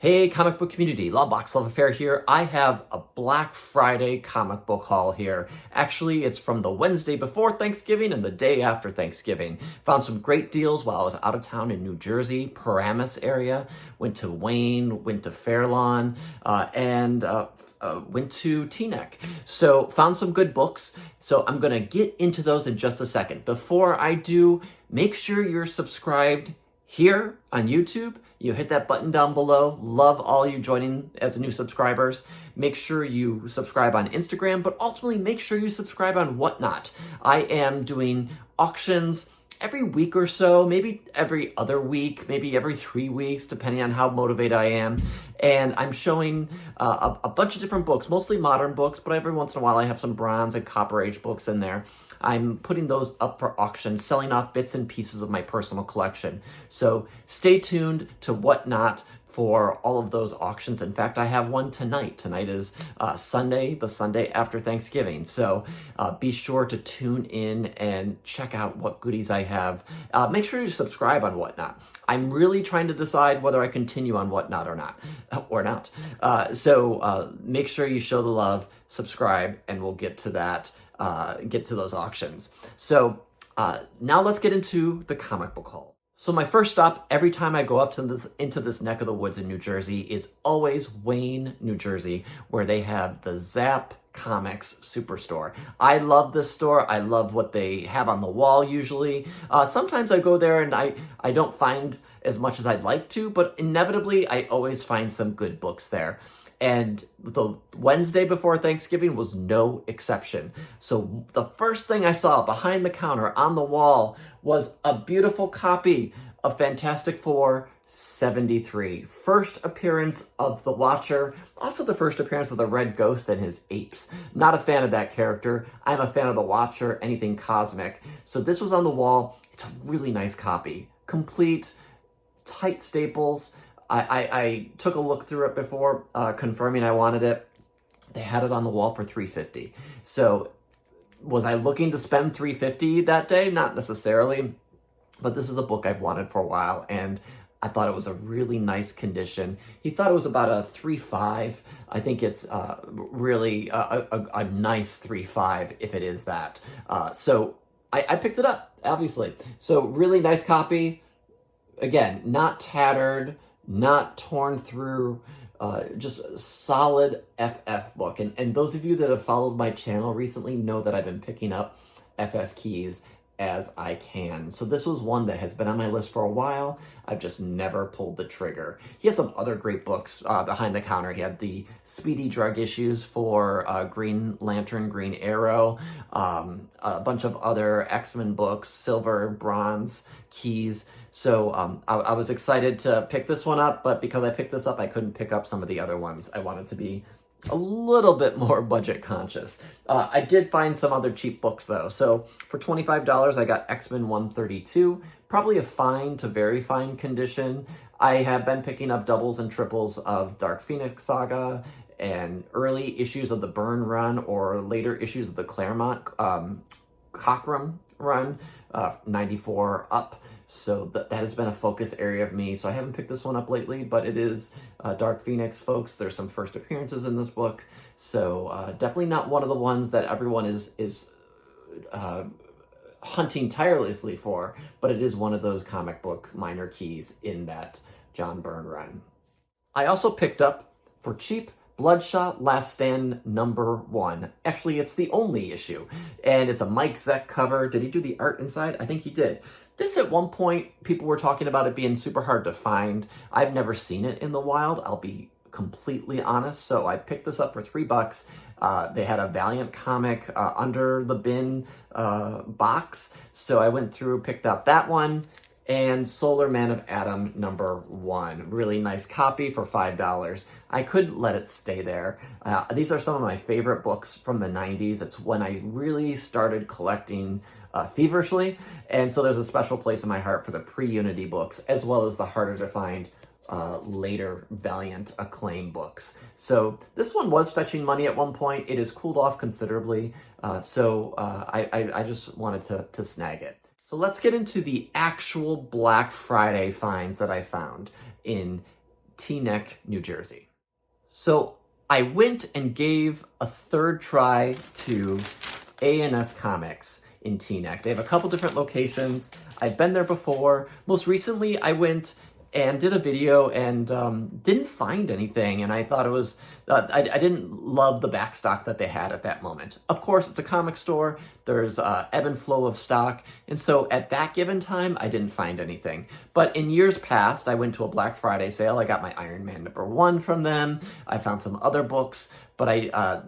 Hey, comic book community, Love Box Love Affair here. I have a Black Friday comic book haul here. Actually, it's from the Wednesday before Thanksgiving and the day after Thanksgiving. Found some great deals while I was out of town in New Jersey, Paramus area. Went to Wayne, went to Fairlawn, and went to Teaneck. So found some good books. So I'm gonna get into those in just a second. Before I do, make sure you're subscribed here on YouTube. You hit that button down below. Love all you joining as new subscribers. Make sure you subscribe on Instagram, but ultimately make sure you subscribe on Whatnot. I am doing auctions every week or so, maybe every other week, maybe every 3 weeks, depending on how motivated I am. And I'm showing a bunch of different books, mostly modern books, but every once in a while I have some bronze and copper age books in there. I'm putting those up for auction, selling off bits and pieces of my personal collection. So stay tuned to Whatnot for all of those auctions. In fact, I have one tonight. Tonight is Sunday, the Sunday after Thanksgiving. So be sure to tune in and check out what goodies I have. Make sure you subscribe on Whatnot. I'm really trying to decide whether I continue on Whatnot or not. So make sure you show the love, subscribe, and we'll get to that. Get to those auctions. So now let's get into the comic book haul. So my first stop every time I go up to into this neck of the woods in New Jersey is always Wayne, New Jersey, where they have the Zap Comics Superstore. I love this store. I love what they have on the wall usually. Sometimes I go there and I don't find as much as I'd like to, but inevitably I always find some good books there. And the Wednesday before Thanksgiving was no exception. So the first thing I saw behind the counter on the wall was a beautiful copy of Fantastic Four 73. First appearance of the Watcher, also the first appearance of the Red Ghost and his apes. Not a fan of that character. I'm a fan of the Watcher, anything cosmic. So this was on the wall. It's a really nice copy. Complete, tight staples. I took a look through it before, confirming I wanted it. They had it on the wall for $3.50. So was I looking to spend $3.50 that day? Not necessarily, but this is a book I've wanted for a while, and I thought it was a really nice condition. He thought it was about a 3.5. I think it's really a nice 3.5 if it is that. So I picked it up, obviously. So really nice copy. Again, not tattered, not torn through, just a solid FF book. And those of you that have followed my channel recently know that I've been picking up FF keys as I can. So this was one that has been on my list for a while. I've just never pulled the trigger. He has some other great books behind the counter. He had the Speedy Drug issues for Green Lantern, Green Arrow, a bunch of other X-Men books, silver, bronze, keys. So I was excited to pick this one up, but because I picked this up, I couldn't pick up some of the other ones. I wanted to be a little bit more budget conscious. I did find some other cheap books though. So for $25, I got X-Men 132, probably a fine to very fine condition. I have been picking up doubles and triples of Dark Phoenix Saga and early issues of the Byrne run or later issues of the Claremont Cockrum run, 94 up. So that has been a focus area of me. So I haven't picked this one up lately, but it is Dark Phoenix, folks. There's some first appearances in this book. So definitely not one of the ones that everyone is hunting tirelessly for, but it is one of those comic book minor keys in that John Byrne run. I also picked up, for cheap, Bloodshot Last Stand #1. Actually, it's the only issue, and it's a Mike Zeck cover. Did he do the art inside? I think he did. This, at one point, people were talking about it being super hard to find. I've never seen it in the wild, I'll be completely honest, so I picked this up for $3. They had a Valiant comic under the bin box, so I went through, picked out that one, and Solar Man of Adam #1. Really nice copy for $5. I couldn't let it stay there. These are some of my favorite books from the 90s. It's when I really started collecting feverishly, and so there's a special place in my heart for the pre-Unity books, as well as the harder to find later Valiant Acclaim books. So this one was fetching money at one point. It has cooled off considerably, so I just wanted to snag it. So let's get into the actual Black Friday finds that I found in Teaneck, New Jersey. So I went and gave a third try to A&S Comics in Teaneck. They have a couple different locations. I've been there before. Most recently, I went and did a video and didn't find anything, and I thought it was, I didn't love the back stock that they had at that moment. Of course, it's a comic store, there's ebb and flow of stock, and so at that given time, I didn't find anything. But in years past, I went to a Black Friday sale, I got my Iron Man #1 from them, I found some other books, but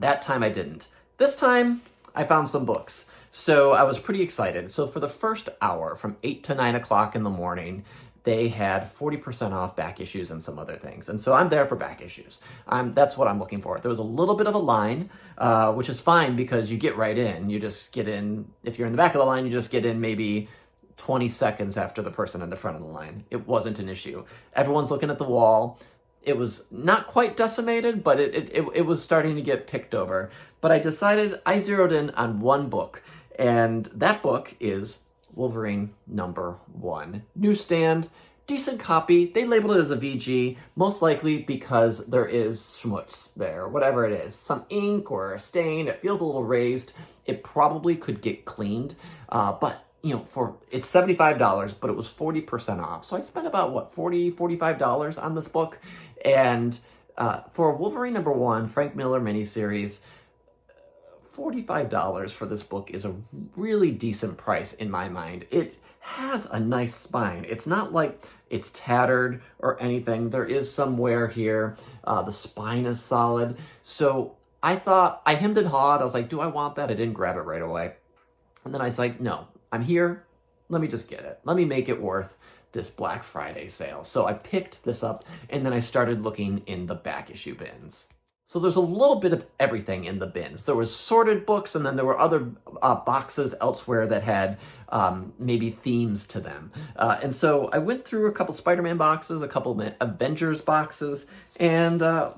that time I didn't. This time, I found some books. So I was pretty excited. So for the first hour, from 8 to 9 o'clock in the morning, they had 40% off back issues and some other things. And so I'm there for back issues. That's what I'm looking for. There was a little bit of a line, which is fine because you get right in. You just get in, if you're in the back of the line, you just get in maybe 20 seconds after the person in the front of the line. It wasn't an issue. Everyone's looking at the wall. It was not quite decimated, but it was starting to get picked over. But I zeroed in on one book, and that book is Wolverine #1. Newsstand, decent copy. They labeled it as a VG, most likely because there is schmutz there, whatever it is. Some ink or a stain, it feels a little raised. It probably could get cleaned, but it's $75, but it was 40% off. So I spent about, $45 on this book. And for Wolverine #1, Frank Miller miniseries, $45 for this book is a really decent price in my mind. It has a nice spine. It's not like it's tattered or anything. There is some wear here. The spine is solid. So I thought, I hemmed and hawed. I was like, do I want that? I didn't grab it right away. And then I was like, no, I'm here. Let me just get it. Let me make it worth this Black Friday sale. So I picked this up and then I started looking in the back issue bins. So there's a little bit of everything in the bins. There was sorted books, and then there were other boxes elsewhere that had maybe themes to them. And so I went through a couple Spider-Man boxes, a couple Avengers boxes, and let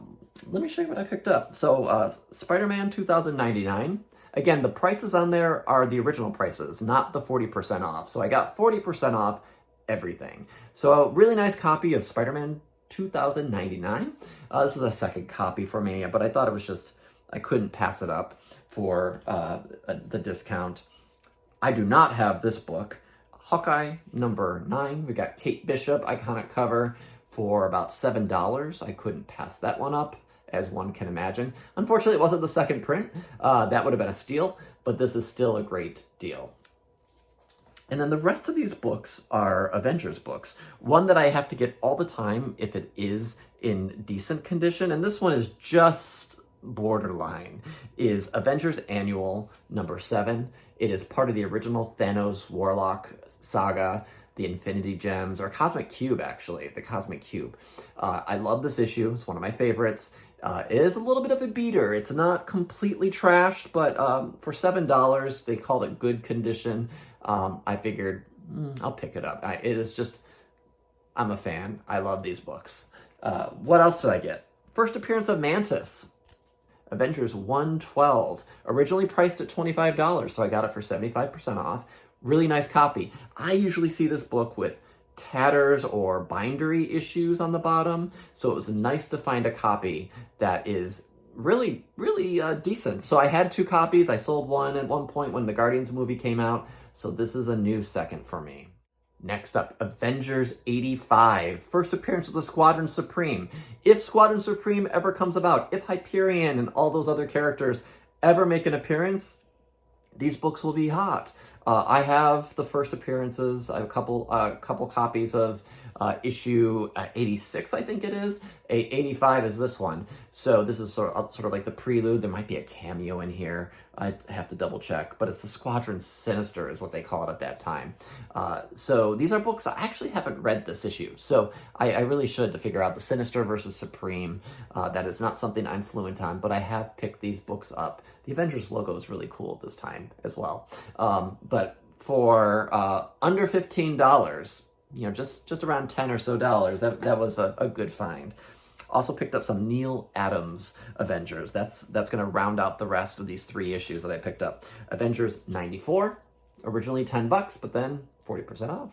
me show you what I picked up. So Spider-Man 2099. Again, the prices on there are the original prices, not the 40% off. So I got 40% off everything. So a really nice copy of Spider-Man 2099. This is a second copy for me, but I thought it was just, I couldn't pass it up for the discount. I do not have this book. Hawkeye #9. We got Kate Bishop, iconic cover, for about $7. I couldn't pass that one up, as one can imagine. Unfortunately, it wasn't the second print. That would have been a steal, but this is still a great deal. And then the rest of these books are Avengers books. One that I have to get all the time if it is in decent condition, and this one is just borderline, is Avengers Annual #7. It is part of the original Thanos Warlock saga, the Infinity Gems, or Cosmic Cube, actually, the Cosmic Cube. I love this issue. It's one of my favorites. It is a little bit of a beater. It's not completely trashed, but for $7, they called it good condition. I figured, I'll pick it up. I'm a fan. I love these books. What else did I get? First appearance of Mantis, Avengers 112. Originally priced at $25, so I got it for 75% off. Really nice copy. I usually see this book with tatters or bindery issues on the bottom, so it was nice to find a copy that is really decent. So I had 2 copies. I sold one at one point when the Guardians movie came out, so this is a new second for me. Next up, Avengers 85, first appearance of the Squadron Supreme. If Squadron Supreme ever comes about, if Hyperion and all those other characters ever make an appearance, these books will be hot. I have the first appearances. I have a couple copies of issue 86, I think it is. 85 is this one. So this is sort of like the prelude. There might be a cameo in here. I have to double check, but it's the Squadron Sinister is what they call it at that time. So these are books. I actually haven't read this issue, so I really should to figure out the Sinister versus Supreme. That is not something I'm fluent on, but I have picked these books up. The Avengers logo is really cool this time as well. But for under $15, just around $10 or so, that was a good find. Also picked up some Neal Adams Avengers. That's going to round out the rest of these 3 issues that I picked up. Avengers 94, originally $10, but then 40% off.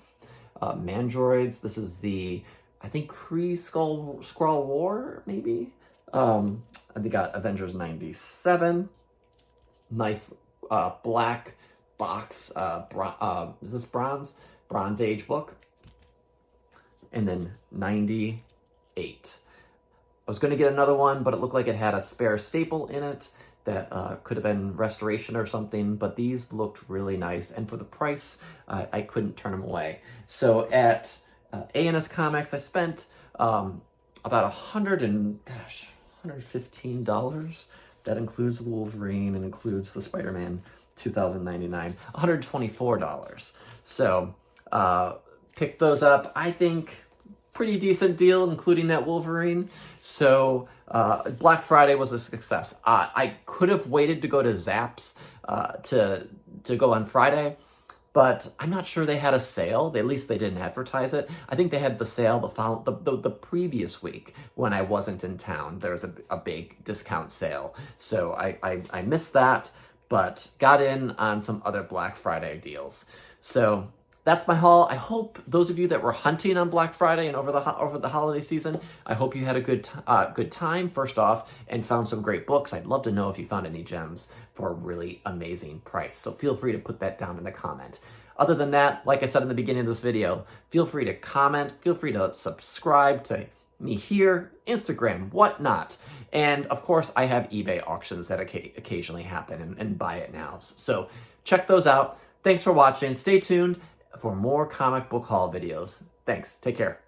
Mandroids, this is the I think Kree Skrull War, maybe. They got Avengers 97. Nice black box. Is this bronze? Bronze Age book. And then 98. I was going to get another one, but it looked like it had a spare staple in it that could have been restoration or something, but these looked really nice, and for the price, I couldn't turn them away. So at A&S Comics, I spent about $115. That includes the Wolverine and includes the Spider-Man 2099, $124. So pick those up. I think pretty decent deal, including that Wolverine. So Black Friday was a success. I could have waited to go to Zapp's to go on Friday, but I'm not sure they had a sale. At least they didn't advertise it. I think they had the sale the previous week when I wasn't in town. There was a big discount sale. So I missed that, but got in on some other Black Friday deals. So that's my haul. I hope those of you that were hunting on Black Friday and over the holiday season, I hope you had a good time, first off, and found some great books. I'd love to know if you found any gems for a really amazing price. So feel free to put that down in the comment. Other than that, like I said in the beginning of this video, feel free to comment, feel free to subscribe to me here, Instagram, whatnot. And of course, I have eBay auctions that occasionally happen and buy it now. So check those out. Thanks for watching. Stay tuned for more comic book haul videos. Thanks. Take care.